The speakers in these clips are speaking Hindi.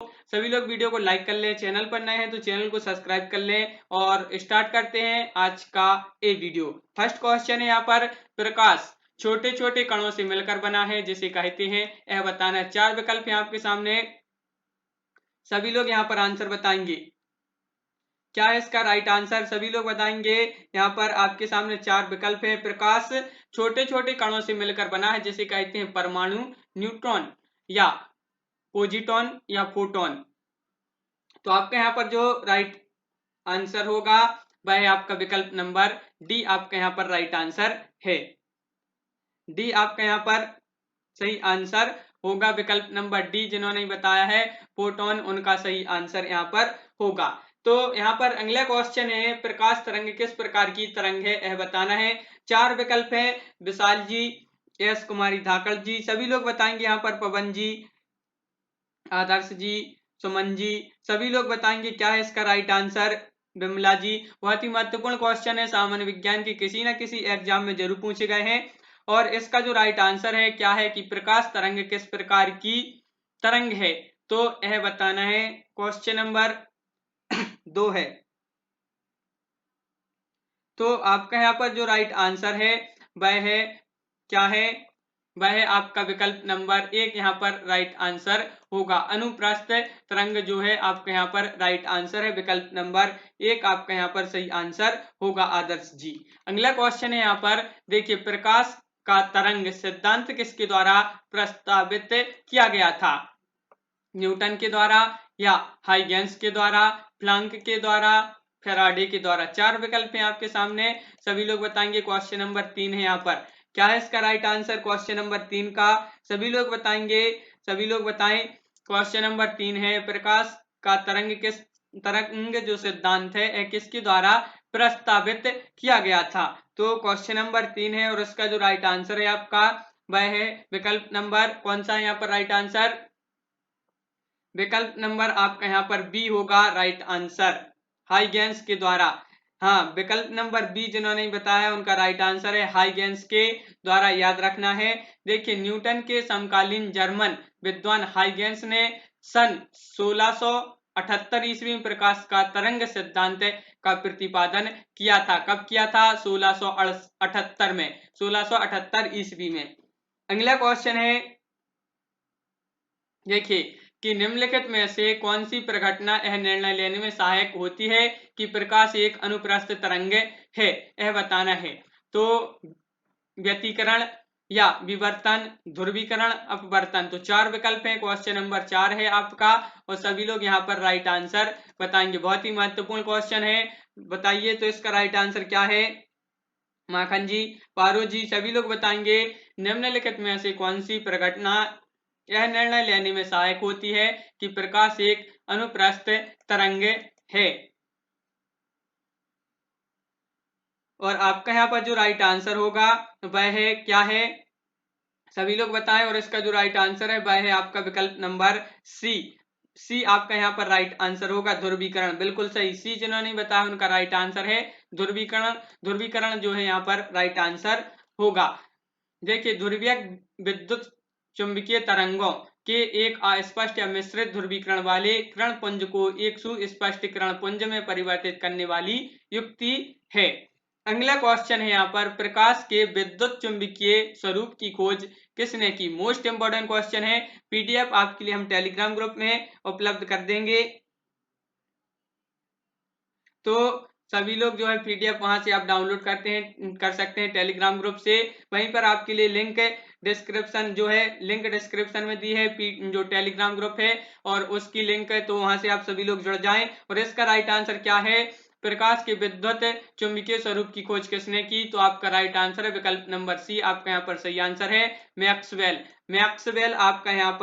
सभी लोग वीडियो को लाइक कर लें, चैनल पर नए हैं तो चैनल को सब्सक्राइब कर लें और स्टार्ट करते हैं आज का ये वीडियो। फर्स्ट क्वेश्चन है यहाँ पर, प्रकाश छोटे छोटे कणों से मिलकर बना है जिसे कहते हैं, यह बताना है। 4 विकल्प हैं आपके सामने, सभी लोग यहाँ पर आंसर बताएंगे। क्या है इसका राइट आंसर, सभी लोग बताएंगे। यहाँ पर आपके सामने 4 विकल्प है। प्रकाश छोटे छोटे कणों से मिलकर बना है जिसे कहते हैं परमाणु, न्यूट्रॉन या पोजिट्रॉन या फोटोन। तो आपका यहाँ पर जो राइट आंसर होगा वह है आपका विकल्प नंबर डी, आपका यहाँ पर राइट आंसर है। डी आपका यहाँ पर सही आंसर होगा। विकल्प नंबर डी जिन्होंने बताया है फोटोन, उनका सही आंसर यहाँ पर होगा। तो यहाँ पर अगला क्वेश्चन है, प्रकाश तरंग किस प्रकार की तरंग है यह बताना है। 4 विकल्प है, विशाल जी, एस कुमारी धाकड़ जी, सभी लोग बताएंगे यहाँ पर, पवन जी, आदर्श जी, सुमन जी, सभी लोग बताएंगे क्या है इसका राइट आंसर। बिमला जी, बहुत ही महत्वपूर्ण क्वेश्चन है, सामान्य विज्ञान के किसी ना किसी एग्जाम में जरूर पूछे गए हैं। और इसका जो राइट आंसर है क्या है कि प्रकाश तरंग किस प्रकार की तरंग है, तो यह बताना है। क्वेश्चन नंबर 2 है। तो आपका यहाँ पर जो राइट आंसर है वह है क्या है, वह है आपका विकल्प नंबर 1 यहाँ पर राइट आंसर होगा। अनुप्रस्थ तरंग जो है आपका यहाँ पर राइट आंसर है, विकल्प नंबर 1 आपका यहाँ पर सही आंसर होगा आदर्श जी। अगला क्वेश्चन है यहाँ पर, देखिए प्रकाश का तरंग सिद्धांत किसके द्वारा प्रस्तावित किया गया था। न्यूटन के द्वारा या हाइगेंस के द्वारा, प्लैंक के द्वारा, फैराडे के द्वारा। 4 विकल्प हैं आपके सामने, सभी लोग बताएंगे। क्वेश्चन नंबर 3 है यहाँ पर, क्या है इसका राइट आंसर क्वेश्चन नंबर 3 का, सभी लोग बताएंगे, सभी लोग बताएं। क्वेश्चन नंबर 3 है, प्रकाश का तरंग जो सिद्धांत है किसके द्वारा प्रस्तावित किया गया था। तो क्वेश्चन नंबर 3 है और इसका जो राइट आंसर है आपका वह है विकल्प नंबर कौन सा है यहाँ पर राइट आंसर, विकल्प नंबर आपका यहाँ पर बी होगा राइट आंसर, हाइगेंस के द्वारा। हाँ, विकल्प नंबर बी जिन्होंने बताया उनका राइट आंसर है हाइगेंस के द्वारा, याद रखना है। देखिए न्यूटन के समकालीन जर्मन विद्वान हाइगेंस ने सन 1678 ईस्वी में प्रकाश का तरंग सिद्धांत का प्रतिपादन किया था। कब किया था, 1678 में, 1678 ईस्वी में। अगला क्वेश्चन है, देखिए कि निम्नलिखित में से कौन सी प्रघटना यह निर्णय लेने में सहायक होती है कि प्रकाश एक अनुप्रस्थ तरंग है, यह बताना है। तो व्यतिकरण या विवर्तन, ध्रुवीकरण, अपवर्तन। तो 4 विकल्प हैं, क्वेश्चन नंबर 4 है आपका और सभी लोग यहाँ पर राइट आंसर बताएंगे। बहुत ही महत्वपूर्ण क्वेश्चन है, बताइए तो इसका राइट आंसर क्या है। माखन जी, पारो जी, सभी लोग बताएंगे निम्नलिखित में से कौन सी प्रघटना यह निर्णय लेने में सहायक होती है कि प्रकाश एक अनुप्रस्थ तरंग है। और आपका यहाँ पर जो राइट आंसर होगा वह है क्या है, सभी लोग बताएं। और इसका जो राइट आंसर है वह है आपका विकल्प नंबर सी, सी आपका यहाँ पर राइट आंसर होगा, ध्रुवीकरण। बिल्कुल सही, सी जिन्होंने बताया उनका राइट आंसर है ध्रुवीकरण। ध्रुवीकरण जो है यहाँ पर राइट आंसर होगा। देखिए ध्रुवीय विद्युत चुंबकीय तरंगों के एक अस्पष्ट या मिश्रित ध्रुवीकरण वाले किरण पुंज को एक सुस्पष्ट किरण पुंज में परिवर्तित करने वाली युक्ति है। अगला क्वेश्चन है यहाँ पर, प्रकाश के विद्युत चुंबकीय स्वरूप की खोज किसने की। मोस्ट इंपोर्टेंट क्वेश्चन है, पीडीएफ आपके लिए हम टेलीग्राम ग्रुप में उपलब्ध कर देंगे। तो सभी लोग जो है पीडीएफ वहां से आप डाउनलोड कर सकते हैं टेलीग्राम ग्रुप से। वहीं पर आपके लिए लिंक डिस्क्रिप्शन जो है, लिंक डिस्क्रिप्शन में दी है जो टेलीग्राम ग्रुप है और उसकी लिंक है, तो वहां से आप सभी लोग जुड़ जाएं। और इसका राइट आंसर क्या है, प्रकाश के विद्युत चुंबकीय स्वरूप की खोज किसने की, तो आपका राइट आंसर है विकल्प नंबर सी, आपका यहाँ पर सही आंसर है मैक्सवेल। मैक्सवेल आपका यहाँ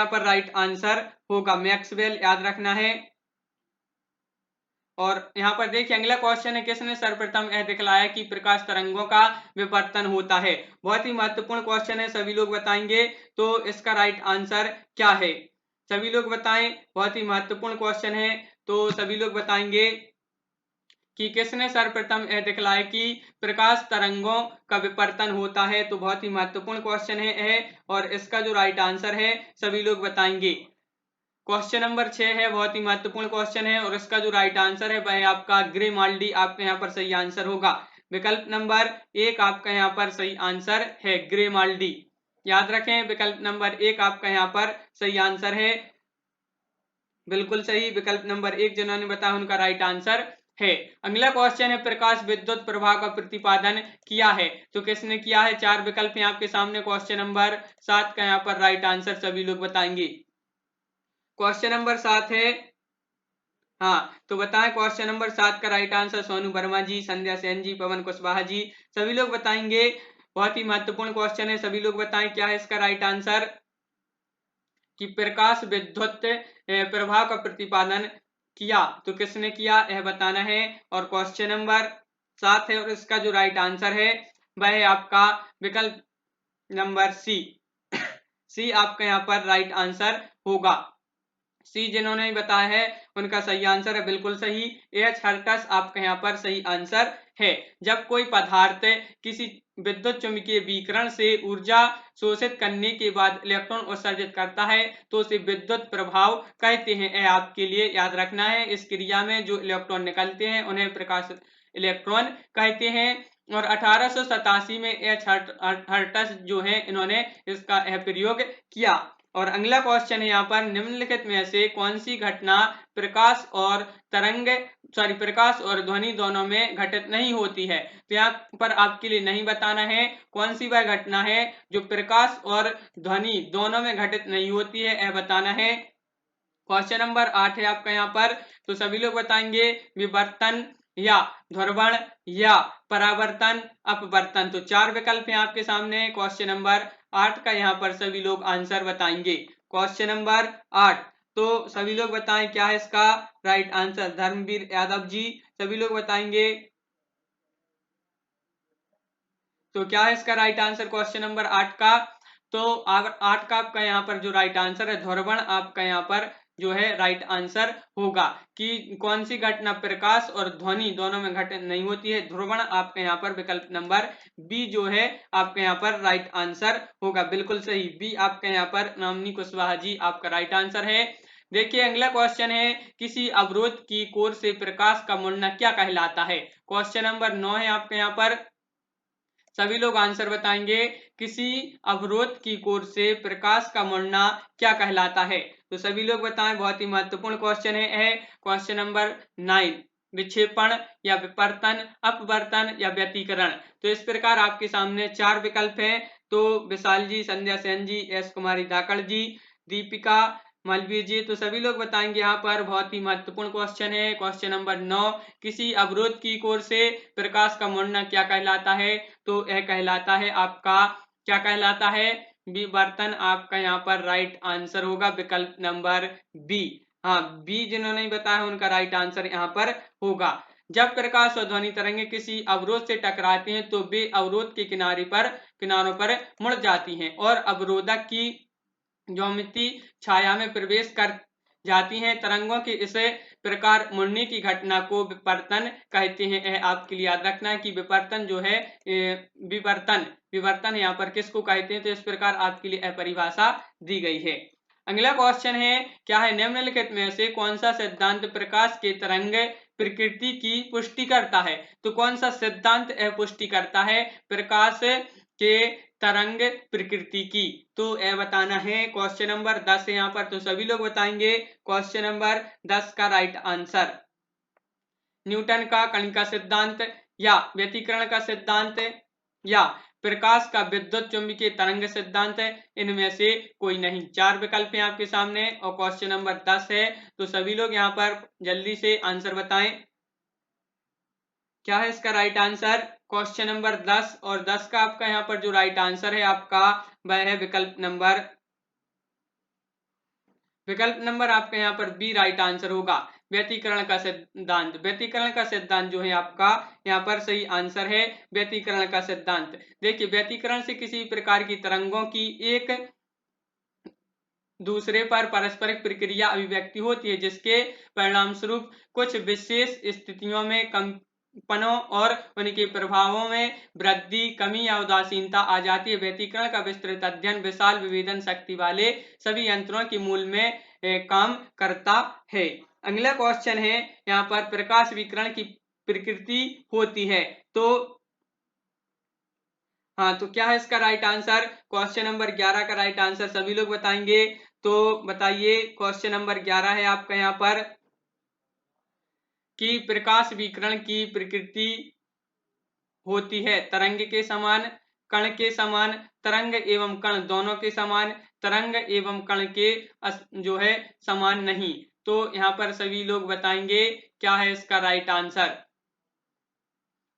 पर राइट आंसर होगा, मैक्सवेल, याद रखना है। और यहाँ पर देखिए अगला क्वेश्चन है, किसने सर्वप्रथम यह दिखलाया कि प्रकाश तरंगों का विवर्तन होता है। बहुत ही महत्वपूर्ण क्वेश्चन है, सभी लोग बताएंगे तो इसका राइट आंसर क्या है, सभी लोग बताएं। बहुत ही महत्वपूर्ण क्वेश्चन है तो सभी लोग बताएंगे कि किसने सर्वप्रथम यह दिखलाया कि प्रकाश तरंगों का विवर्तन होता है। तो बहुत ही महत्वपूर्ण क्वेश्चन है और इसका जो राइट आंसर है सभी लोग बताएंगे। क्वेश्चन नंबर 6 है, बहुत ही महत्वपूर्ण क्वेश्चन है और इसका जो राइट आंसर है वह आपका ग्रिमाल्डी आपका यहाँ पर सही आंसर होगा। विकल्प नंबर 1 आपका यहाँ पर सही आंसर है, ग्रिमाल्डी। याद रखें, विकल्प नंबर 1 आपका यहाँ पर सही आंसर है, बिल्कुल सही। विकल्प नंबर 1 जिन्होंने बताया उनका राइट आंसर है। अगला क्वेश्चन है, प्रकाश विद्युत प्रभाव का प्रतिपादन किया है। तो किसने किया है? 4 विकल्प हैं आपके सामने। क्वेश्चन नंबर 7 का यहाँ पर राइट आंसर सभी लोग बताएंगे। क्वेश्चन नंबर 7 है, हाँ तो बताएं क्वेश्चन नंबर 7 का राइट आंसर सोनू वर्मा जी, संध्या सेन जी, पवन कुशवाहा जी, सभी लोग बताएंगे। बहुत ही महत्वपूर्ण क्वेश्चन है, सभी लोग बताएं क्या है इसका राइट आंसर। कि प्रकाश विद्युत प्रभाव का प्रतिपादन किया, तो किसने किया यह बताना है। और क्वेश्चन नंबर 7 है और इसका जो राइट आंसर है वह है आपका विकल्प नंबर सी। सी आपका यहाँ पर राइट आंसर होगा। सी जिन्होंने बताया है उनका सही आंसर है, बिल्कुल सही। एच हर्टस आपका यहाँ पर सही आंसर है। जब कोई पदार्थ किसी विद्युत चुंबकीय विकिरण से ऊर्जा शोषित करने के बाद इलेक्ट्रॉन उत्सर्जित करता है तो उसे विद्युत प्रभाव कहते हैं। यह आपके लिए याद रखना है। इस क्रिया में जो इलेक्ट्रॉन निकलते हैं उन्हें प्रकाश इलेक्ट्रॉन कहते हैं। और 1887 में एच हर्टस जो है इन्होंने इसका यह प्रयोग किया। और अगला क्वेश्चन है यहाँ पर, निम्नलिखित में से कौन सी घटना प्रकाश और प्रकाश और ध्वनि दोनों में घटित नहीं होती है। तो यहाँ पर आपके लिए नहीं बताना है कौन सी वह घटना है जो प्रकाश और ध्वनि दोनों में घटित नहीं होती है, यह बताना है। क्वेश्चन नंबर 8 है आपका यहाँ पर, तो सभी लोग बताएंगे विवर्तन या ध्रुवण या परावर्तन अपवर्तन। तो 4 विकल्प हैं आपके सामने। क्वेश्चन नंबर 8 का यहाँ पर सभी लोग आंसर बताएंगे। क्वेश्चन नंबर 8, तो सभी लोग बताएं क्या है इसका राइट आंसर। धर्मवीर यादव जी, सभी लोग बताएंगे तो क्या है इसका राइट आंसर क्वेश्चन नंबर 8 का। तो 8 का आपका यहाँ पर जो राइट आंसर है ध्रुवण आपका यहाँ पर जो है राइट आंसर होगा। कि कौन सी घटना प्रकाश और ध्वनि दोनों में घटित नहीं होती है, ध्रुवण आपके यहाँ पर विकल्प नंबर बी जो है आपके यहाँ पर राइट आंसर होगा, बिल्कुल सही। बी आपके यहाँ पर नामनी कुशवाहा जी आपका राइट आंसर है। देखिए अगला क्वेश्चन है, किसी अवरोध की कोर से प्रकाश का मुड़ना क्या कहलाता है। क्वेश्चन नंबर 9 है आपके यहाँ पर, सभी लोग आंसर बताएंगे। किसी अवरोध की कोर से प्रकाश का मुड़ना क्या कहलाता है। तो सभी लोग बताएं, बहुत ही महत्वपूर्ण क्वेश्चन है। क्वेश्चन नंबर 9, विक्षेपण या विवर्तन, अपवर्तन या व्यतिकरण। तो इस प्रकार आपके सामने 4 विकल्प हैं। तो विशाल जी, संध्या सेन जी, एस कुमारी धाकड़ जी, दीपिका मलवी जी, तो सभी लोग बताएंगे यहाँ पर। बहुत ही महत्वपूर्ण क्वेश्चन है। क्वेश्चन नंबर 9, किसी अवरोध की कोर से प्रकाश का मुड़ना क्या कहलाता है। तो यह कहलाता है आपका, क्या कहलाता है, विवर्तन आपका यहाँ पर राइट आंसर होगा, विकल्प नंबर बी। हाँ, बी जिन्होंने बताया उनका राइट आंसर यहाँ पर होगा। जब प्रकाश और ध्वनि तरंगे किसी अवरोध से टकराती हैं तो वे अवरोध के किनारों पर मुड़ जाती हैं और अवरोधक की ज्योमिति छाया में प्रवेश कर जाती हैं। तरंगों के इस प्रकार मुड़ने की घटना को विवर्तन कहते हैं। यह आपके लिए याद रखना है कि विवर्तन जो है विवर्तन यहाँ पर किसको कहते हैं। तो इस प्रकार आपके लिए परिभाषा दी गई है। अगला क्वेश्चन है, क्या है निम्नलिखित में से कौन सा सिद्धांत प्रकाश के तरंग प्रकृति की पुष्टि करता है। तो कौन सा सिद्धांत पुष्टि करता है प्रकाश के तरंग प्रकृति की, तो यह बताना है। क्वेश्चन नंबर 10 है यहाँ पर, तो सभी लोग बताएंगे क्वेश्चन नंबर 10 का राइट आंसर। न्यूटन का कणिका सिद्धांत या व्यतिकरण का सिद्धांत या प्रकाश का विद्युत चुंबकीय तरंग सिद्धांत, इनमें से कोई नहीं। 4 विकल्प हैं आपके सामने और क्वेश्चन नंबर 10 है। तो सभी लोग यहाँ पर जल्दी से आंसर बताएं क्या है इसका राइट आंसर। क्वेश्चन नंबर 10 और 10 का आपका यहाँ पर जो राइट आंसर है आपका वह है विकल्प नंबर आपका यहाँ पर बी राइट आंसर होगा, व्यतिकरण का सिद्धांत। व्यतिकरण का सिद्धांत जो है आपका यहाँ पर सही आंसर है, व्यतिकरण का सिद्धांत। देखिए व्यतिकरण से किसी प्रकार की तरंगों की एक दूसरे पर पारस्परिक प्रक्रिया अभिव्यक्ति होती है जिसके परिणाम स्वरूप कुछ विशेष स्थितियों में पनों और उनके प्रभावों में वृद्धि, कमी या उदासीनता आ जाती है। व्यतिकरण का विस्तृत अध्ययन विशाल विभेदन शक्ति वाले सभी यंत्रों के मूल में काम करता है। अगला क्वेश्चन है यहाँ पर प्रकाश विकिरण की प्रकृति होती है। तो हाँ, तो क्या है इसका राइट आंसर? क्वेश्चन नंबर 11 का राइट आंसर सभी लोग बताएंगे। तो बताइए, क्वेश्चन नंबर 11 है आपका यहाँ पर कि प्रकाश विकिरण की प्रकृति होती है तरंग के समान, कण के समान, तरंग एवं कण दोनों के समान, तरंग एवं कण के जो है समान नहीं। तो यहाँ पर सभी लोग बताएंगे क्या है इसका राइट आंसर।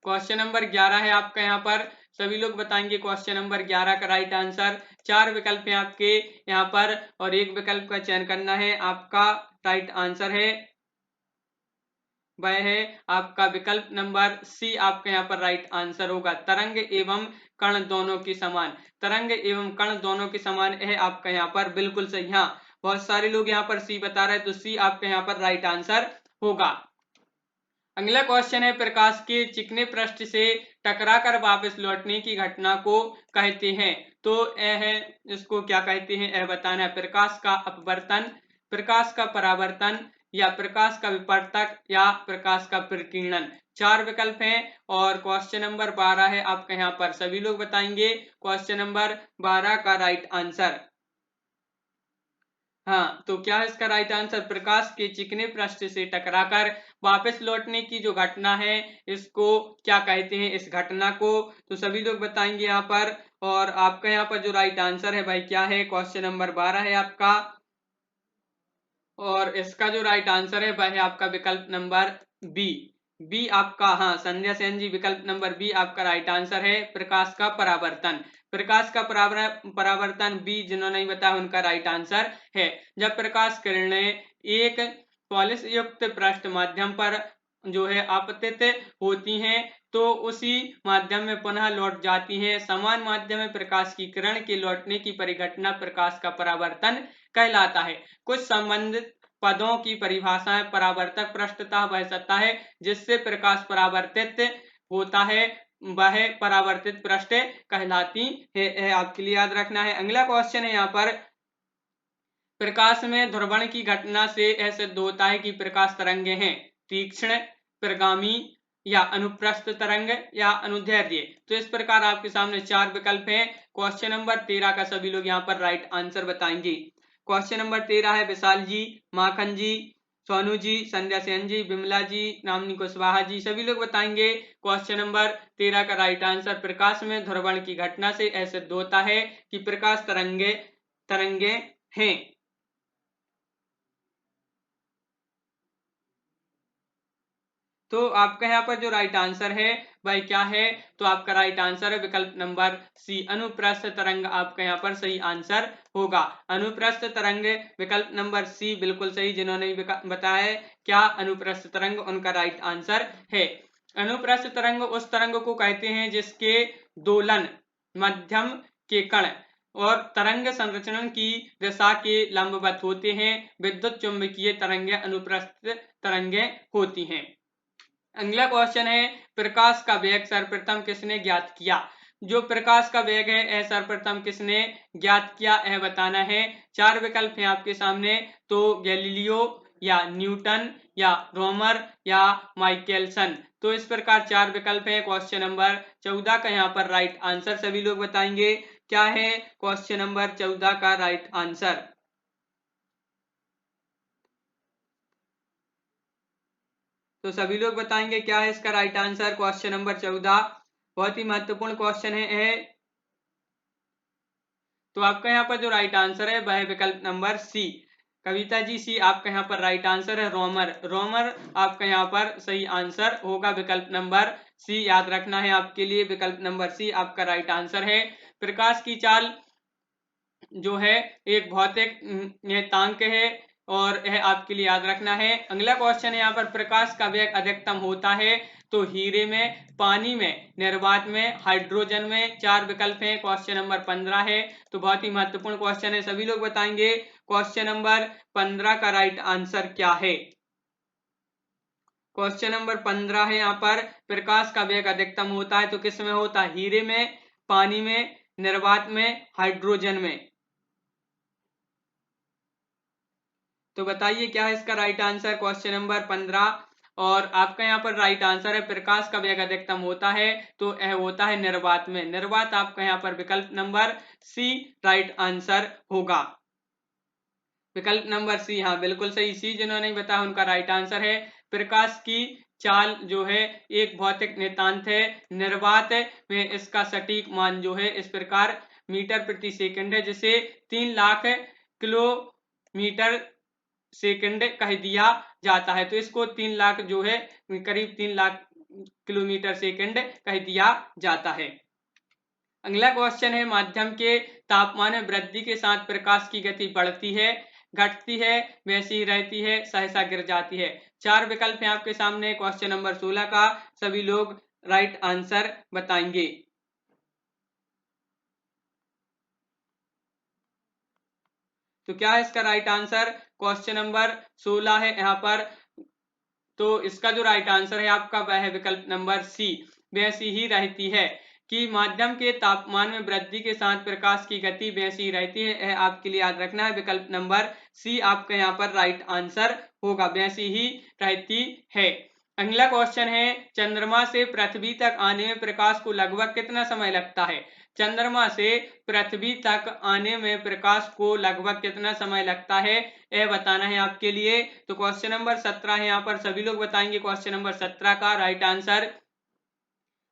क्वेश्चन नंबर 11 है आपका यहाँ पर, सभी लोग बताएंगे क्वेश्चन नंबर 11 का राइट आंसर। 4 विकल्प हैं आपके यहाँ पर और एक विकल्प का चयन करना है। आपका राइट आंसर है वह है आपका विकल्प नंबर सी, आपका यहाँ पर राइट आंसर होगा। तरंग एवं कण दोनों के समान, तरंग एवं कण दोनों के समान है आपका यहाँ पर बिल्कुल सही। हाँ, बहुत सारे लोग यहाँ पर सी बता रहे हैं, तो सी आपका यहाँ पर राइट आंसर होगा। अगला क्वेश्चन है प्रकाश के चिकने पृष्ठ से टकराकर वापस लौटने की घटना को कहते हैं। तो यह है, इसको क्या कहते हैं यह बताना है। प्रकाश का अपवर्तन, प्रकाश का परावर्तन या प्रकाश का विपर्तक या प्रकाश का प्रकीर्णन। 4 विकल्प हैं और क्वेश्चन नंबर 12 है आपका यहाँ पर, सभी लोग बताएंगे क्वेश्चन नंबर 12 का राइट आंसर। हाँ, तो क्या है इसका राइट आंसर? प्रकाश के चिकने पृष्ठ से टकराकर वापस लौटने की जो घटना है इसको क्या कहते हैं, इस घटना को? तो सभी लोग बताएंगे यहाँ पर। और आपका यहाँ पर जो राइट आंसर है भाई क्या है? क्वेश्चन नंबर 12 है आपका और इसका जो राइट आंसर है वह है आपका विकल्प नंबर बी। बी आपका, हाँ संध्या सेन जी, विकल्प नंबर बी आपका राइट आंसर है, प्रकाश का परावर्तन। प्रकाश का परावर्तन बी जिन्होंने नहीं बताया उनका राइट आंसर है। जब प्रकाश किरणें एक पॉलिश युक्त पृष्ठ माध्यम पर जो है आपतित होती हैं तो उसी माध्यम में पुनः लौट जाती हैं। समान माध्यम में प्रकाश की किरण के लौटने की परिघटना प्रकाश का परावर्तन कहलाता है। कुछ संबंधित पदों की परिभाषाएं परावर्तक पृष्ठता वह सत्ता है जिससे प्रकाश परावर्तित होता है, वह परावर्तित पृष्ठ कहलाती है। आपके लिए याद रखना है। अगला क्वेश्चन है यहाँ पर, प्रकाश में ध्रुवण की घटना से यह सिद्ध होता है कि प्रकाश तरंगे हैं तीक्ष्ण, प्रगामी या अनुप्रस्थ तरंग या अनुदैर्ध्य। तो इस प्रकार आपके सामने 4 विकल्प हैं। क्वेश्चन नंबर 13 का सभी लोग यहाँ पर राइट आंसर बताएंगे। क्वेश्चन नंबर 13 है विशाल जी, माखन जी, सोनू जी, संध्या सेन जी, बिमला जी, नामनी कुशवाहा जी, सभी लोग बताएंगे क्वेश्चन नंबर 13 का राइट आंसर। प्रकाश में ध्रुवण की घटना से यह सिद्ध होता है कि प्रकाश तरंगे हैं। तो आपका यहाँ पर जो राइट आंसर है भाई क्या है? तो आपका राइट आंसर है विकल्प नंबर सी, अनुप्रस्थ तरंग आपका यहाँ पर सही आंसर होगा। अनुप्रस्थ तरंग विकल्प नंबर सी बिल्कुल सही, जिन्होंने बताया है क्या अनुप्रस्थ तरंग, उनका राइट आंसर है। अनुप्रस्थ तरंग उस तरंग को कहते हैं जिसके दोलन मध्यम के कण और तरंग संरचना की दिशा के लंबवत होते हैं। विद्युत चुंबकीय तरंगें अनुप्रस्थ तरंगें होती हैं। अगला क्वेश्चन है प्रकाश का वेग सर्वप्रथम किसने ज्ञात किया? जो प्रकाश का वेग है यह सर्वप्रथम किसने ज्ञात किया यह बताना है। 4 विकल्प हैं आपके सामने, तो गैलीलियो या न्यूटन या रोमर या माइकलसन। तो इस प्रकार 4 विकल्प हैं। क्वेश्चन नंबर 14 का यहाँ पर राइट आंसर सभी लोग बताएंगे क्या है? क्वेश्चन नंबर 14 का राइट आंसर, तो सभी लोग बताएंगे क्या है इसका राइट आंसर। क्वेश्चन नंबर 14 बहुत ही महत्वपूर्ण क्वेश्चन है। तो आपका यहाँ पर जो राइट आंसर है वह है विकल्प नंबर सी, कविता जी सी, आपका यहाँ पर राइट आंसर है रोमर। रोमर आपका यहाँ पर सही आंसर होगा, विकल्प नंबर सी याद रखना है आपके लिए, विकल्प नंबर सी आपका राइट आंसर है। प्रकाश की चाल जो है एक भौतिक नियतांक है और यह आपके लिए याद रखना है। अगला क्वेश्चन है यहाँ पर, प्रकाश का वेग अधिकतम होता है तो हीरे में, पानी में, निर्वात में, हाइड्रोजन में। 4 विकल्प हैं। क्वेश्चन नंबर 15 है, तो बहुत ही महत्वपूर्ण क्वेश्चन है, सभी लोग बताएंगे क्वेश्चन नंबर 15 का राइट आंसर क्या है। क्वेश्चन नंबर 15 है यहाँ पर, प्रकाश का वेग अधिकतम होता है तो किस में होता है? हीरे में, पानी में, निर्वात में, हाइड्रोजन में। तो बताइए क्या है इसका राइट आंसर क्वेश्चन नंबर 15। और आपका यहाँ पर राइट आंसर है प्रकाश का वेग अधिकतम होता है तो यह होता है निर्वात में। निर्वात आपका यहाँ पर विकल्प नंबर सी राइट आंसर होगा। विकल्प नंबर सी, हाँ बिल्कुल सही। सी जिन्होंने बताया उनका राइट आंसर है। प्रकाश की चाल जो है एक भौतिक नियतांक है। निर्वात में इसका सटीक मान जो है इस प्रकार मीटर प्रति सेकंड है, जिसे 3 लाख किलोमीटर सेकंड कह दिया जाता है। तो इसको 3 लाख जो है करीब 3 लाख किलोमीटर सेकंड कह दिया जाता है। अगला क्वेश्चन है, माध्यम के तापमान में वृद्धि के साथ प्रकाश की गति बढ़ती है, घटती है, वैसी ही रहती है, सहसा गिर जाती है। 4 विकल्प हैं आपके सामने क्वेश्चन नंबर 16 का। सभी लोग राइट आंसर बताएंगे। तो क्या है इसका राइट आंसर? क्वेश्चन नंबर 16 है यहाँ पर। तो इसका जो राइट आंसर है आपका वह है विकल्प नंबर सी, वैसी ही रहती है। कि माध्यम के तापमान में वृद्धि के साथ प्रकाश की गति वैसी ही रहती है, यह आपके लिए याद रखना है। विकल्प नंबर सी आपका यहाँ पर राइट आंसर होगा, वैसी ही रहती है। अगला क्वेश्चन है, चंद्रमा से पृथ्वी तक आने में प्रकाश को लगभग कितना समय लगता है? चंद्रमा से पृथ्वी तक आने में प्रकाश को लगभग कितना समय लगता है, यह बताना है आपके लिए। तो क्वेश्चन नंबर 17 है यहाँ पर। सभी लोग बताएंगे क्वेश्चन नंबर 17 का right answer.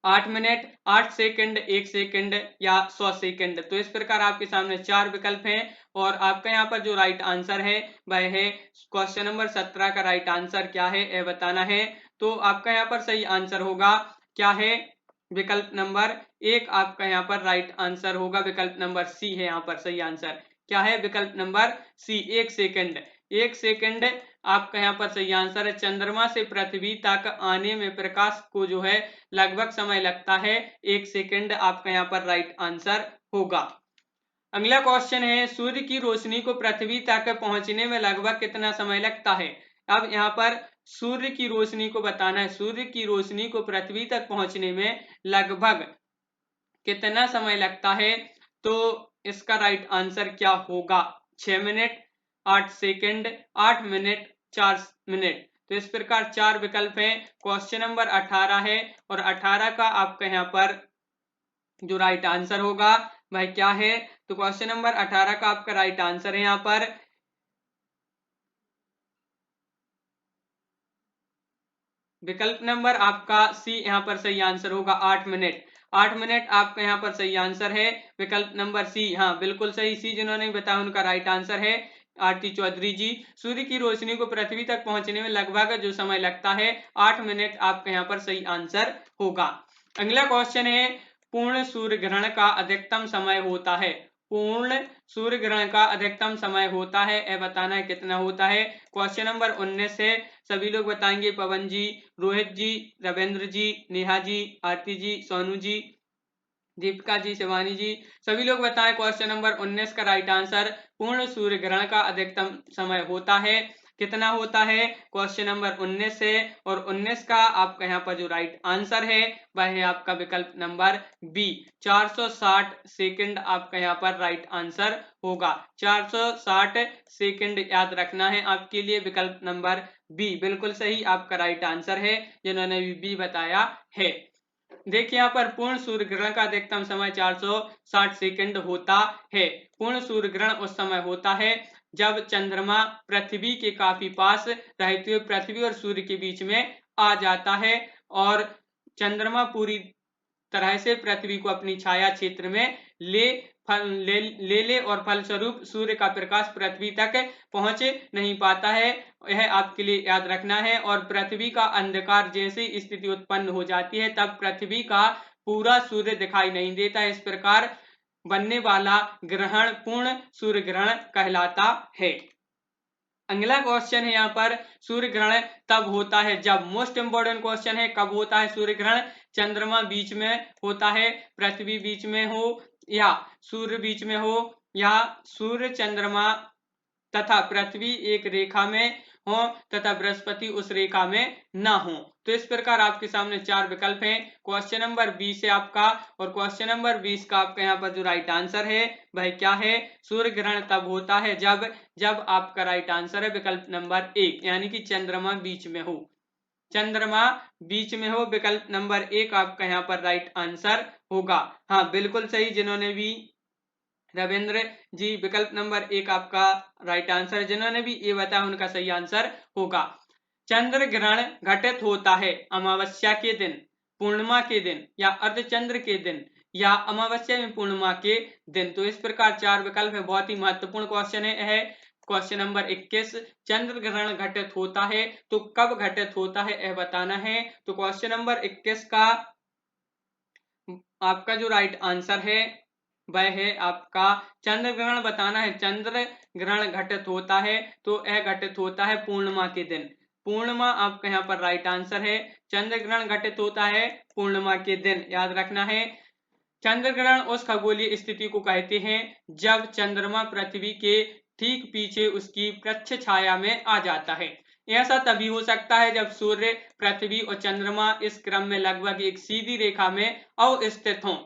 8 minute, 8 second, 1 second या 100 सेकंड। तो इस प्रकार आपके सामने 4 विकल्प हैं और आपका यहाँ पर जो राइट आंसर है वह है क्वेश्चन नंबर 17 का राइट आंसर क्या है यह बताना है। तो आपका यहाँ पर सही आंसर होगा क्या है? विकल्प नंबर 1 आपका यहाँ पर राइट आंसर होगा। विकल्प नंबर सी है यहाँ पर सही आंसर। क्या है? विकल्प नंबर सी, 1 सेकंड। 1 सेकंड आपका यहाँ पर सही आंसर है। चंद्रमा से पृथ्वी तक आने में प्रकाश को जो है लगभग समय लगता है 1 सेकंड, आपका यहाँ पर राइट आंसर होगा। अगला क्वेश्चन है, सूर्य की रोशनी को पृथ्वी तक पहुंचने में लगभग कितना समय लगता है? अब यहाँ पर सूर्य की रोशनी को बताना है। सूर्य की रोशनी को पृथ्वी तक पहुंचने में लगभग कितना समय लगता है? तो इसका राइट आंसर क्या होगा? 6 मिनट, 8 सेकंड, 8 मिनट, 4 मिनट। तो इस प्रकार 4 विकल्प हैं। क्वेश्चन नंबर 18 है और 18 का आपका यहाँ पर जो राइट आंसर होगा वह क्या है? तो क्वेश्चन नंबर 18 का आपका राइट आंसर है यहाँ पर विकल्प नंबर आपका सी यहाँ पर सही आंसर होगा, 8 मिनट। 8 मिनट आपका यहाँ पर सही आंसर है। विकल्प नंबर सी, हाँ बिल्कुल सही। सी जिन्होंने बताया उनका राइट आंसर है आरती चौधरी जी। सूर्य की रोशनी को पृथ्वी तक पहुंचने में लगभग जो समय लगता है 8 मिनट, आपका यहाँ पर सही आंसर होगा। अगला क्वेश्चन है, पूर्ण सूर्य ग्रहण का अधिकतम समय होता है। पूर्ण सूर्य ग्रहण का अधिकतम समय होता है, यह बताना है कितना होता है। क्वेश्चन नंबर 19 है। सभी लोग बताएंगे, पवन जी, रोहित जी, रविंद्र जी, नेहा जी, आरती जी, सोनू जी, दीपिका जी, शिवानी जी, सभी लोग बताएं क्वेश्चन नंबर 19 का राइट आंसर। पूर्ण सूर्य ग्रहण का अधिकतम समय होता है, कितना होता है? क्वेश्चन नंबर 19 है और 19 का आपका यहाँ पर जो राइट आंसर है वह है आपका विकल्प नंबर बी, 460 सेकंड, आपका यहाँ पर राइट आंसर होगा। 460 सेकंड याद रखना है आपके लिए। विकल्प नंबर बी बिल्कुल सही आपका राइट आंसर है, जिन्होंने बी बताया है। देखिए यहाँ पर पूर्ण सूर्य ग्रहण का अधिकतम समय 460 सेकंड होता है। पूर्ण सूर्य ग्रहण उस समय होता है जब चंद्रमा पृथ्वी के काफी पास रहते हुए पृथ्वी और सूर्य के बीच में आ जाता है और चंद्रमा पूरी तरह से पृथ्वी को अपनी छाया क्षेत्र में ले और फलस्वरूप सूर्य का प्रकाश पृथ्वी तक पहुंच नहीं पाता है। यह आपके लिए याद रखना है। और पृथ्वी का अंधकार जैसी स्थिति उत्पन्न हो जाती है तब पृथ्वी का पूरा सूर्य दिखाई नहीं देता। इस प्रकार बनने वाला ग्रहण पूर्ण सूर्य ग्रहण कहलाता है। अगला क्वेश्चन है यहाँ पर, सूर्य ग्रहण तब होता है जब, मोस्ट इंपोर्टेंट क्वेश्चन है, कब होता है सूर्य ग्रहण? चंद्रमा बीच में होता है, पृथ्वी बीच में हो या सूर्य बीच में हो या सूर्य, चंद्रमा तथा पृथ्वी एक रेखा में हो तथा बृहस्पति उस रेखा में ना हो। तो इस प्रकार आपके सामने 4 विकल्प हैं। क्वेश्चन नंबर 20 है आपका, और क्वेश्चन नंबर 20 का आपका यहाँ पर जो राइट आंसर है वह क्या है? सूर्य ग्रहण तब होता है जब आपका राइट आंसर है विकल्प नंबर 1, यानी कि चंद्रमा बीच में हो। चंद्रमा बीच में हो, विकल्प नंबर 1 आपका यहाँ पर राइट आंसर होगा। हाँ बिल्कुल सही, जिन्होंने भी रविंद्र जी विकल्प नंबर 1 आपका राइट आंसर, जिन्होंने भी ये बताया उनका सही आंसर होगा। चंद्र ग्रहण घटित होता है अमावस्या के दिन, पूर्णिमा के दिन, या अर्धचंद्र के दिन, या अमावस्या में पूर्णिमा के दिन। तो इस प्रकार 4 विकल्प है। बहुत ही महत्वपूर्ण क्वेश्चन है। क्वेश्चन नंबर 21, चंद्र ग्रहण घटित होता है तो कब घटित होता है यह बताना है। तो क्वेश्चन नंबर 21 का आपका जो राइट आंसर है वह है आपका चंद्र ग्रहण बताना है। चंद्र ग्रहण घटित होता है तो यह घटित होता है पूर्णिमा के दिन। पूर्णिमा आपका यहाँ पर राइट आंसर है। चंद्र ग्रहण घटित होता है पूर्णिमा के दिन, याद रखना है। चंद्र ग्रहण उस खगोलीय स्थिति को कहते हैं जब चंद्रमा पृथ्वी के ठीक पीछे उसकी प्रच्छ छाया में आ जाता है। ऐसा तभी हो सकता है जब सूर्य, पृथ्वी और चंद्रमा इस क्रम में लगभग एक सीधी रेखा में अवस्थित हों।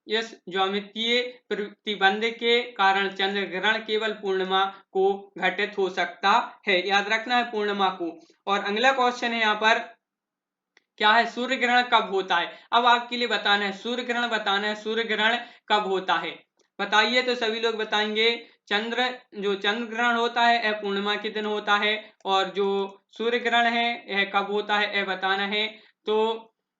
इस ज्यामितीय प्रतिबंध के कारण चंद्र ग्रहण केवल पूर्णिमा को घटित हो सकता है, याद रखना है पूर्णिमा को। और अगला क्वेश्चन है यहाँ पर क्या है? सूर्य ग्रहण कब होता है। अब आपके लिए बताना है सूर्य ग्रहण, बताना है सूर्य ग्रहण कब होता है। बताइए, तो सभी लोग बताएंगे। जो चंद्र ग्रहण होता है यह पूर्णिमा के दिन होता है, और जो सूर्य ग्रहण है यह कब होता है यह बताना है। तो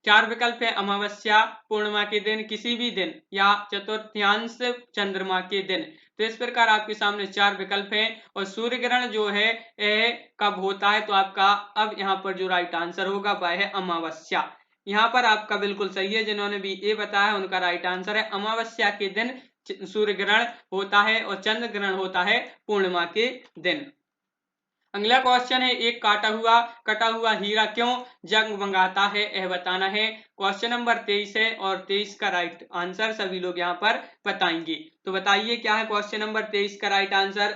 4 विकल्प है, अमावस्या, पूर्णिमा के दिन, किसी भी दिन, या चतुर्थांश चंद्रमा के दिन। तो इस प्रकार आपके सामने 4 विकल्प हैं। और सूर्य ग्रहण जो है यह कब होता है, तो आपका अब यहाँ पर जो राइट आंसर होगा वह है अमावस्या। यहाँ पर आपका बिल्कुल सही है, जिन्होंने भी ये बताया उनका राइट आंसर है अमावस्या के दिन सूर्य ग्रहण होता है और चंद्र ग्रहण होता है पूर्णिमा के दिन। अगला क्वेश्चन है, एक कटा हुआ हीरा क्यों जगमगाता है यह बताना है। क्वेश्चन नंबर 23 है, और 23 का राइट आंसर सभी लोग यहाँ पर बताएंगे। तो बताइए क्या है क्वेश्चन नंबर 23 का राइट आंसर।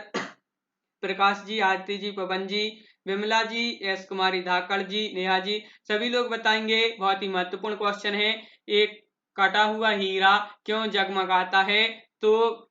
प्रकाश जी, आरती जी, पवन जी, विमला जी, एस कुमारी धाकड़ जी, नेहा जी, सभी लोग बताएंगे। बहुत ही महत्वपूर्ण क्वेश्चन है, एक कटा हुआ हीरा क्यों जगमगाता है। तो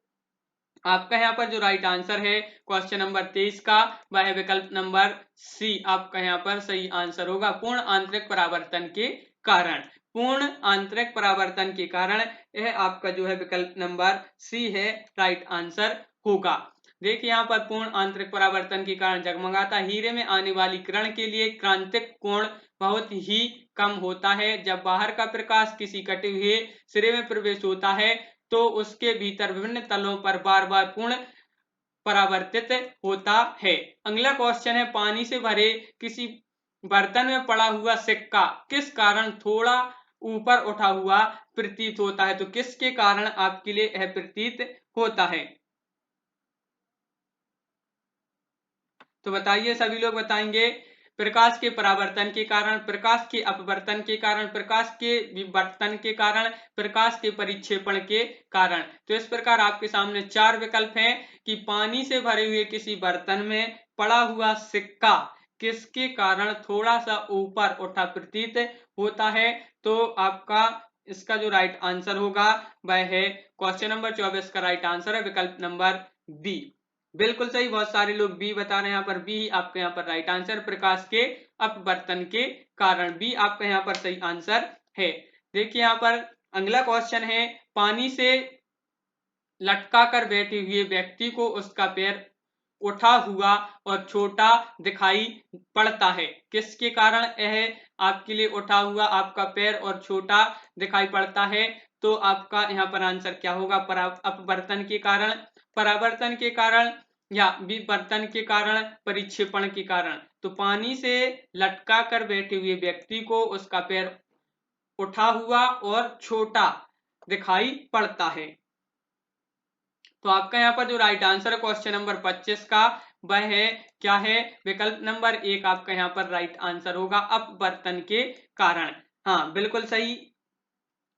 आपका यहाँ पर जो राइट आंसर है क्वेश्चन नंबर 23 का वह है विकल्प नंबर सी, आपका यहाँ पर सही आंसर होगा, पूर्ण आंतरिक परावर्तन के कारण। पूर्ण आंतरिक परावर्तन के कारण यह आपका जो है विकल्प नंबर सी है राइट आंसर होगा। देखिए यहाँ पर पूर्ण आंतरिक परावर्तन के कारण जगमगाता हीरे में आने वाली किरण के लिए क्रांतिक कोण बहुत ही कम होता है। जब बाहर का प्रकाश किसी कटे हुए सिरे में प्रवेश होता है तो उसके भीतर विभिन्न तलों पर बार बार पूर्ण परावर्तित होता है। अगला क्वेश्चन है, पानी से भरे किसी बर्तन में पड़ा हुआ सिक्का किस कारण थोड़ा ऊपर उठा हुआ प्रतीत होता है। तो किसके कारण आपके लिए यह प्रतीत होता है। तो बताइए, सभी लोग बताएंगे। प्रकाश के परावर्तन के कारण, प्रकाश के अपवर्तन के कारण, प्रकाश के विवर्तन के कारण, प्रकाश के परिक्षेपण के कारण। तो इस प्रकार आपके सामने 4 विकल्प हैं कि पानी से भरे हुए किसी बर्तन में पड़ा हुआ सिक्का किसके कारण थोड़ा सा ऊपर उठा प्रतीत होता है। तो आपका इसका जो राइट आंसर होगा वह है क्वेश्चन नंबर 24 का राइट आंसर है विकल्प नंबर बी। बिल्कुल सही, बहुत सारे लोग बी बता रहे हैं। यहाँ पर बी आपके यहाँ पर राइट आंसर, प्रकाश के अपवर्तन के कारण, बी आपका यहाँ पर सही आंसर है। देखिए यहाँ पर अगला क्वेश्चन है, पानी से लटका कर बैठे हुए व्यक्ति को उसका पैर उठा हुआ और छोटा दिखाई पड़ता है, किसके कारण यह आपके लिए उठा हुआ आपका पैर और छोटा दिखाई पड़ता है। तो आपका यहाँ पर आंसर क्या होगा, अपवर्तन के कारण, परावर्तन के कारण, या विवर्तन के कारण, परिक्षेपण के कारण। तो पानी से लटका कर बैठे हुए व्यक्ति को उसका पैर उठा हुआ और छोटा दिखाई पड़ता है। तो आपका यहाँ पर जो राइट आंसर है क्वेश्चन नंबर 25 का वह है क्या है, विकल्प नंबर 1 आपका यहाँ पर राइट आंसर होगा, अपवर्तन के कारण। हाँ बिल्कुल सही,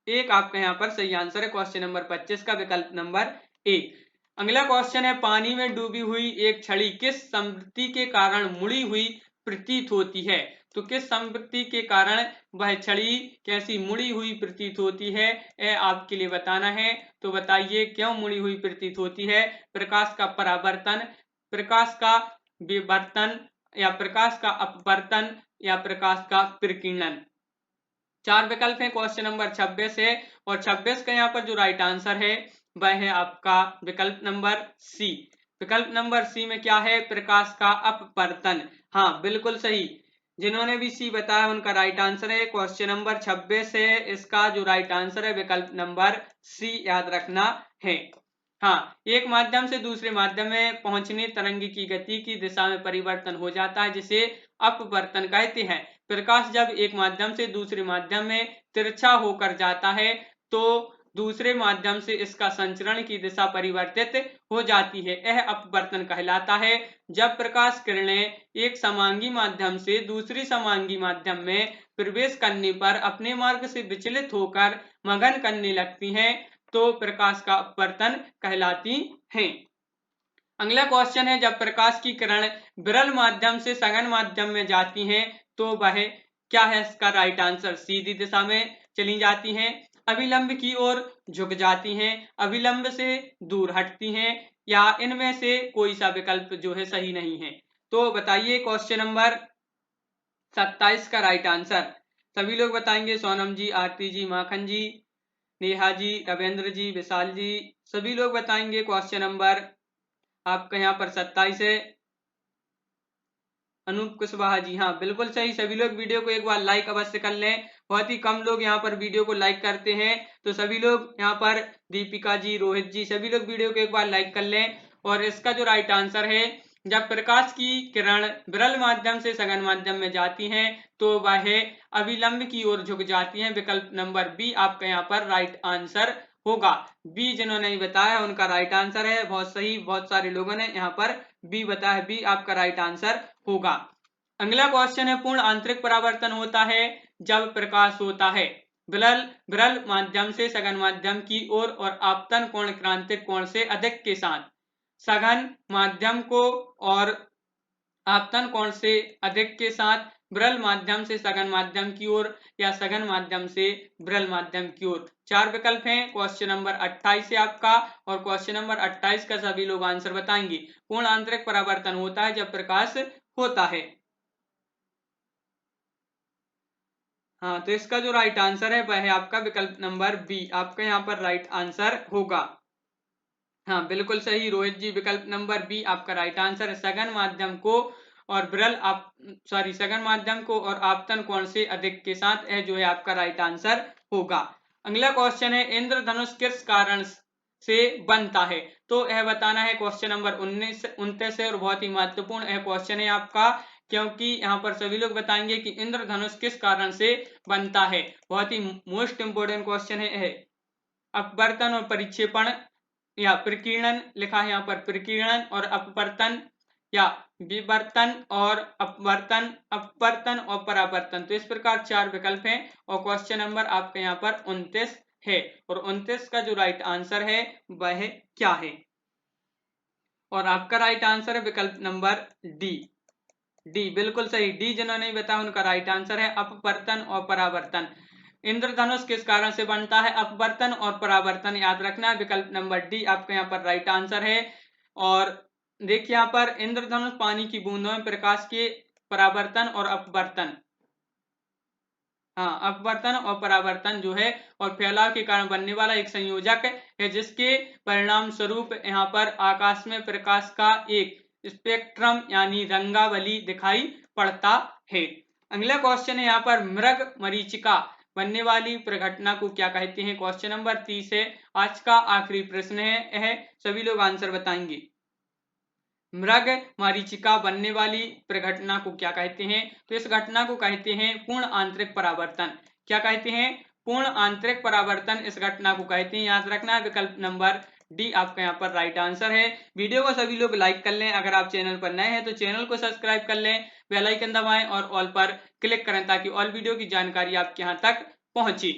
एक आपका यहाँ पर सही आंसर है क्वेश्चन नंबर 25 का विकल्प नंबर 1। अगला क्वेश्चन है, पानी में डूबी हुई एक छड़ी किस समृद्धि के कारण मुड़ी हुई प्रतीत होती है। तो किस संपत्ति के कारण वह छड़ी कैसी मुड़ी हुई प्रतीत होती है, यह आपके लिए बताना है। तो बताइए क्यों मुड़ी हुई प्रतीत होती है? प्रकाश का परावर्तन, प्रकाश का विवर्तन, या प्रकाश का अपवर्तन, या प्रकाश का प्रकीर्णन। 4 विकल्प है। क्वेश्चन नंबर 26 है और 26 का यहाँ पर जो राइट आंसर है वह है आपका विकल्प नंबर सी। विकल्प नंबर सी में क्या है? प्रकाश का अपवर्तन। हाँ, बिल्कुल सही। जिन्होंने भी सी बताया उनका राइट आंसर है। क्वेश्चन नंबर 26 है, इसका जो राइट आंसर है विकल्प नंबर सी याद रखना है। हाँ, एक माध्यम से दूसरे माध्यम में पहुंचने तरंग की गति की दिशा में परिवर्तन हो जाता है, जिसे अपवर्तन कहते हैं। प्रकाश जब एक माध्यम से दूसरे माध्यम में तिरछा होकर जाता है तो दूसरे माध्यम से इसका संचरण की दिशा परिवर्तित हो जाती है, यह अपवर्तन कहलाता है। जब प्रकाश किरणें एक समांगी माध्यम से दूसरी समांगी माध्यम में प्रवेश करने पर अपने मार्ग से विचलित होकर मंघन करने लगती हैं तो प्रकाश का अपवर्तन कहलाती हैं। अगला क्वेश्चन है, जब प्रकाश की किरण विरल माध्यम से सघन माध्यम में जाती हैं तो वह क्या है? इसका राइट आंसर सीधी दिशा में चली जाती हैं, अभिलंब की ओर झुक जाती हैं, अभिलंब से दूर हटती हैं, या इनमें से कोई सा विकल्प जो है सही नहीं है। तो बताइए क्वेश्चन नंबर 27 का राइट आंसर। सभी लोग बताएंगे। सोनम जी, आरती जी, माखन जी, नेहा जी, रविंद्र जी, विशाल जी, सभी लोग बताएंगे। क्वेश्चन नंबर आपका यहाँ पर 27 है। अनूप कुशवाहा जी, हाँ बिल्कुल सही। सभी लोग वीडियो को एक बार लाइक अवश्य कर लें। बहुत ही कम लोग यहाँ पर वीडियो को लाइक करते हैं, तो सभी लोग यहाँ पर दीपिका जी, रोहित जी, सभी लोग वीडियो को एक बार लाइक कर लें। और इसका जो राइट आंसर है, जब प्रकाश की किरण विरल माध्यम से सघन माध्यम में जाती हैं तो वह अभिलंब की ओर झुक जाती हैं। विकल्प नंबर बी आपका यहाँ पर राइट आंसर होगा। बी जिन्होंने नहीं बताया उनका राइट आंसर है। बहुत सही, बहुत सारे लोगों ने यहाँ पर बी बताया। बी आपका राइट आंसर होगा। अगला क्वेश्चन है, पूर्ण आंतरिक परावर्तन होता है जब प्रकाश होता है विरल माध्यम से सघन माध्यम की ओर और आपतन कोण क्रांतिक कोण से अधिक के साथ। सघन माध्यम को और आपतन कोण से अधिक के साथ, विरल माध्यम से सघन माध्यम की ओर, या सघन माध्यम से विरल माध्यम की ओर। 4 विकल्प हैं। क्वेश्चन नंबर 28 है आपका, और क्वेश्चन नंबर 28 का सभी लोग आंसर बताएंगे। पूर्ण आंतरिक परावर्तन होता है जब प्रकाश होता है। हाँ, तो इसका जो राइट आंसर है वह है आपका विकल्प नंबर बी, आपका यहाँ पर राइट आंसर होगा। हाँ बिल्कुल सही रोहित जी, विकल्प नंबर बी आपका राइट आंसर है। सघन माध्यम को और सघन माध्यम को और आपतन कोण से अधिक के साथ, यह जो है आपका राइट आंसर होगा। अगला क्वेश्चन है, इंद्रधनुष किस कारण से बनता है? तो यह बताना है। क्वेश्चन नंबर 29 है और बहुत ही महत्वपूर्ण यह क्वेश्चन है आपका, क्योंकि यहाँ पर सभी लोग बताएंगे कि इंद्रधनुष किस कारण से बनता है। बहुत ही मोस्ट इंपोर्टेंट क्वेश्चन है। अपवर्तन और परिक्षेपण या प्रकीर्णन लिखा है यहाँ पर, प्रकीर्णन और अपवर्तन, या विवर्तन और अपवर्तन, अपवर्तन और परावर्तन। तो इस प्रकार 4 विकल्प हैं और क्वेश्चन नंबर आपके यहाँ पर 29 है, और 29 का जो राइट आंसर है वह क्या है? और आपका राइट आंसर है विकल्प नंबर डी। डी बिल्कुल सही। डी जिन्होंने नहीं बताया उनका राइट आंसर है अपवर्तन और परावर्तन। इंद्रधनुष किस कारण से बनता है? अपवर्तन और परावर्तन याद रखना है। विकल्प नंबर डी आपका यहाँ पर राइट आंसर है। और देखिए यहाँ पर इंद्रधनुष पानी की बूंदों में प्रकाश के परावर्तन और अपवर्तन, हाँ अपवर्तन और परावर्तन जो है और फैलाव के कारण बनने वाला एक संयोजक है, जिसके परिणाम स्वरूप यहाँ पर आकाश में प्रकाश का एक स्पेक्ट्रम यानी रंगावली दिखाई पड़ता है। अगला क्वेश्चन है यहाँ पर, मृग मरीचिका बनने वाली प्रघटना को क्या कहते हैं? क्वेश्चन नंबर 30 है, आज का आखिरी प्रश्न है। सभी लोग आंसर बताएंगे। मृग मरीचिका बनने वाली प्रघटना को क्या कहते हैं? तो इस घटना को कहते हैं पूर्ण आंतरिक परावर्तन। क्या कहते हैं? पूर्ण आंतरिक परावर्तन इस घटना को कहते हैं। याद रखना है विकल्प नंबर डी आपका यहाँ पर राइट आंसर है। वीडियो को सभी लोग लाइक कर लें। अगर आप चैनल पर नए हैं तो चैनल को सब्सक्राइब कर लें, बेल आइकन दबाएं और ऑल पर क्लिक करें ताकि ऑल वीडियो की जानकारी आपके यहाँ तक पहुंचे।